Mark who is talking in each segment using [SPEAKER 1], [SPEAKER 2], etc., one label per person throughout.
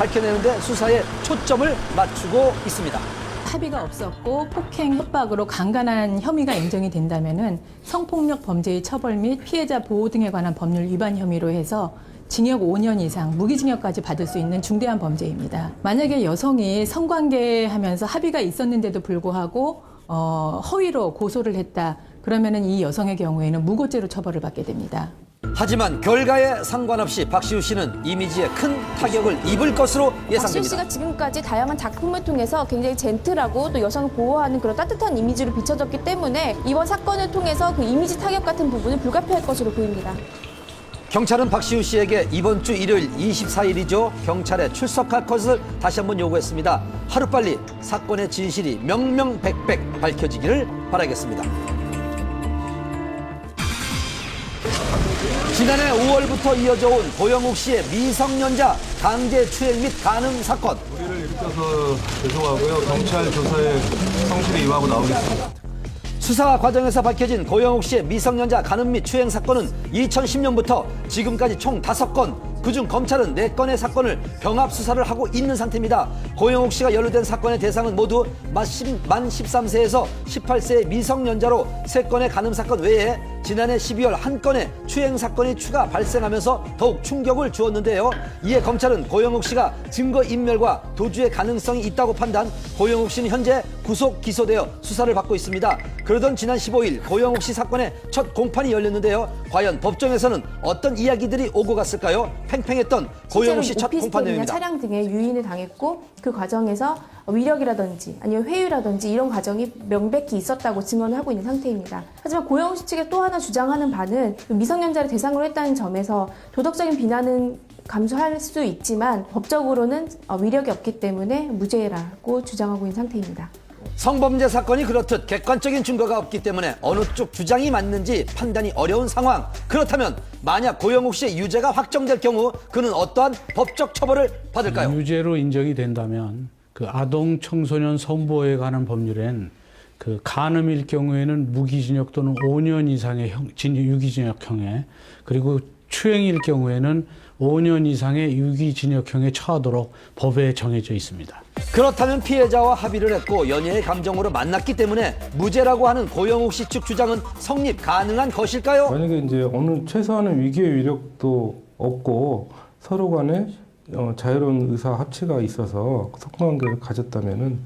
[SPEAKER 1] 밝혀내는 데 수사에 초점을 맞추고 있습니다.
[SPEAKER 2] 합의가 없었고 폭행, 협박으로 강간한 혐의가 인정이 된다면은 성폭력 범죄의 처벌 및 피해자 보호 등에 관한 법률 위반 혐의로 해서 징역 5년 이상, 무기징역까지 받을 수 있는 중대한 범죄입니다. 만약에 여성이 성관계하면서 합의가 있었는데도 불구하고 허위로 고소를 했다. 그러면은 이 여성의 경우에는 무고죄로 처벌을 받게 됩니다.
[SPEAKER 1] 하지만 결과에 상관없이 박시우 씨는 이미지에 큰 타격을 입을 것으로
[SPEAKER 3] 박시우
[SPEAKER 1] 예상됩니다.
[SPEAKER 3] 씨가 지금까지 다양한 작품을 통해서 굉장히 젠틀하고 또 여성을 보호하는 그런 따뜻한 이미지로 비춰졌기 때문에 이번 사건을 통해서 그 이미지 타격 같은 부분은 불가피할 것으로 보입니다.
[SPEAKER 1] 경찰은 박시우 씨에게 이번 주 일요일 24일이죠. 경찰에 출석할 것을 다시 한번 요구했습니다. 하루빨리 사건의 진실이 명명백백 밝혀지기를 바라겠습니다. 지난해 5월부터 이어져 온 고영욱 씨의 미성년자 강제 추행 및 간음 사건.
[SPEAKER 4] 우리를 일으켜서 죄송하고요. 경찰 조사에 성실히 임하고 나오겠습니다.
[SPEAKER 1] 수사 과정에서 밝혀진 고영욱 씨의 미성년자 간음 및 추행 사건은 2010년부터 지금까지 총 5건, 그중 검찰은 4건의 사건을 병합 수사를 하고 있는 상태입니다. 고영욱 씨가 연루된 사건의 대상은 모두 만 13세에서 18세의 미성년자로 3건의 간음 사건 외에 지난해 12월 1건의 추행 사건이 추가 발생하면서 더욱 충격을 주었는데요. 이에 검찰은 고영욱 씨가 증거인멸과 도주의 가능성이 있다고 판단, 고영욱 씨는 현재 구속 기소되어 수사를 받고 있습니다. 그러던 지난 15일 고영욱 씨 사건의 첫 공판이 열렸는데요. 과연 법정에서는 어떤 이야기들이 오고 갔을까요? 팽팽했던 고영욱 씨 첫 공판 내용입니다.
[SPEAKER 3] 차량 등에 유인을 당했고 그 과정에서 위력이라든지 아니면 회유라든지 이런 과정이 명백히 있었다고 증언을 하고 있는 상태입니다. 하지만 고영욱 씨 측의 또 하나 주장하는 바는 미성년자를 대상으로 했다는 점에서 도덕적인 비난은 감수할 수 있지만 법적으로는 위력이 없기 때문에 무죄라고 주장하고 있는 상태입니다.
[SPEAKER 1] 성범죄 사건이 그렇듯 객관적인 증거가 없기 때문에 어느 쪽 주장이 맞는지 판단이 어려운 상황. 그렇다면 만약 고영욱 씨의 유죄가 확정될 경우 그는 어떠한 법적 처벌을 받을까요?
[SPEAKER 5] 유죄로 인정이 된다면 그 아동 청소년 성보호에 관한 법률엔 그 간음일 경우에는 무기징역 또는 5년 이상의 유기징역형에, 그리고 추행일 경우에는 5년 이상의 유기징역형에 처하도록 법에 정해져 있습니다.
[SPEAKER 1] 그렇다면 피해자와 합의를 했고 연예의 감정으로 만났기 때문에 무죄라고 하는 고영욱 씨 측 주장은 성립 가능한 것일까요?
[SPEAKER 4] 만약에 이제 어느 최소한의 위기의 위력도 없고 서로 간에 자유로운 의사 합치가 있어서 성관계를 가졌다면은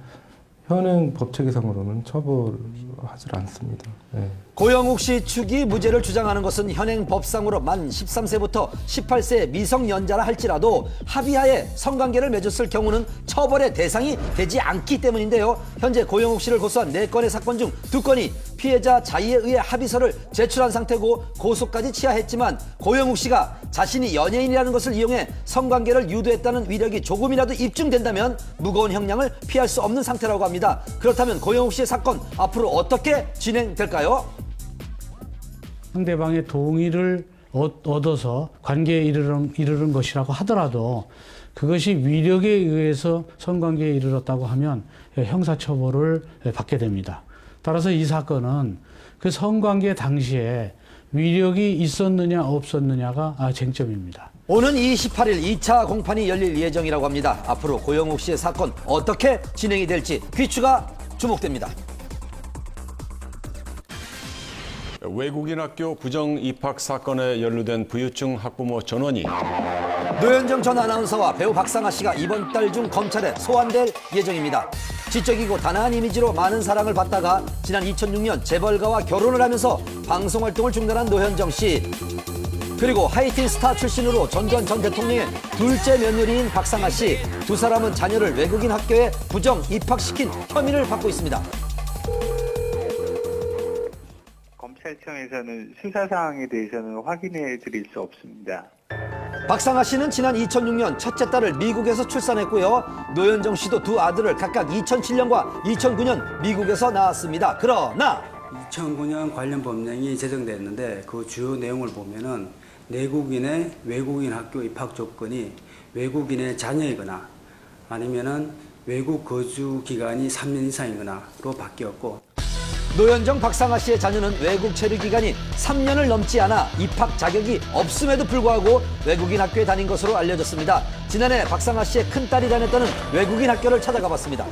[SPEAKER 4] 현행 법체계상으로는 처벌하지 않습니다. 네.
[SPEAKER 1] 고영욱 씨 측이 무죄를 주장하는 것은 현행 법상으로 만 13세부터 18세의 미성년자라 할지라도 합의하에 성관계를 맺었을 경우는 처벌의 대상이 되지 않기 때문인데요. 현재 고영욱 씨를 고소한 4건의 사건 중 2건이 피해자 자의에 의해 합의서를 제출한 상태고 고소까지 취하했지만 고영욱 씨가 자신이 연예인이라는 것을 이용해 성관계를 유도했다는 위력이 조금이라도 입증된다면 무거운 형량을 피할 수 없는 상태라고 합니다. 그렇다면 고영욱 씨의 사건 앞으로 어떻게 진행될까요?
[SPEAKER 5] 상대방의 동의를 얻어서 관계에 이르는 것이라고 하더라도 그것이 위력에 의해서 성관계에 이르렀다고 하면 형사처벌을 받게 됩니다. 따라서 이 사건은 그 성관계 당시에 위력이 있었느냐 없었느냐가 쟁점입니다.
[SPEAKER 1] 오는 28일 2차 공판이 열릴 예정이라고 합니다. 앞으로 고영욱 씨의 사건 어떻게 진행이 될지 귀추가 주목됩니다.
[SPEAKER 6] 외국인 학교 부정 입학 사건에 연루된 부유층 학부모 전원이
[SPEAKER 1] 노현정 전 아나운서와 배우 박상아 씨가 이번 달 중 검찰에 소환될 예정입니다. 지적이고 단아한 이미지로 많은 사랑을 받다가 지난 2006년 재벌가와 결혼을 하면서 방송 활동을 중단한 노현정 씨, 그리고 하이틴 스타 출신으로 전두환 전 대통령의 둘째 며느리인 박상아 씨, 두 사람은 자녀를 외국인 학교에 부정 입학시킨 혐의를 받고 있습니다.
[SPEAKER 7] 검찰청에서는 수사 사항에 대해서는 확인해 드릴 수 없습니다.
[SPEAKER 1] 박상아 씨는 지난 2006년 첫째 딸을 미국에서 출산했고요. 노현정 씨도 두 아들을 각각 2007년과 2009년 미국에서 낳았습니다. 그러나
[SPEAKER 8] 2009년 관련 법령이 제정됐는데 그 주요 내용을 보면은 내국인의 외국인 학교 입학 조건이 외국인의 자녀이거나 아니면은 외국 거주 기간이 3년 이상이거나로 바뀌었고,
[SPEAKER 1] 노현정 박상아 씨의 자녀는 외국 체류 기간이 3년을 넘지 않아 입학 자격이 없음에도 불구하고 외국인 학교에 다닌 것으로 알려졌습니다. 지난해 박상아 씨의 큰딸이 다녔다는 외국인 학교를 찾아가 봤습니다.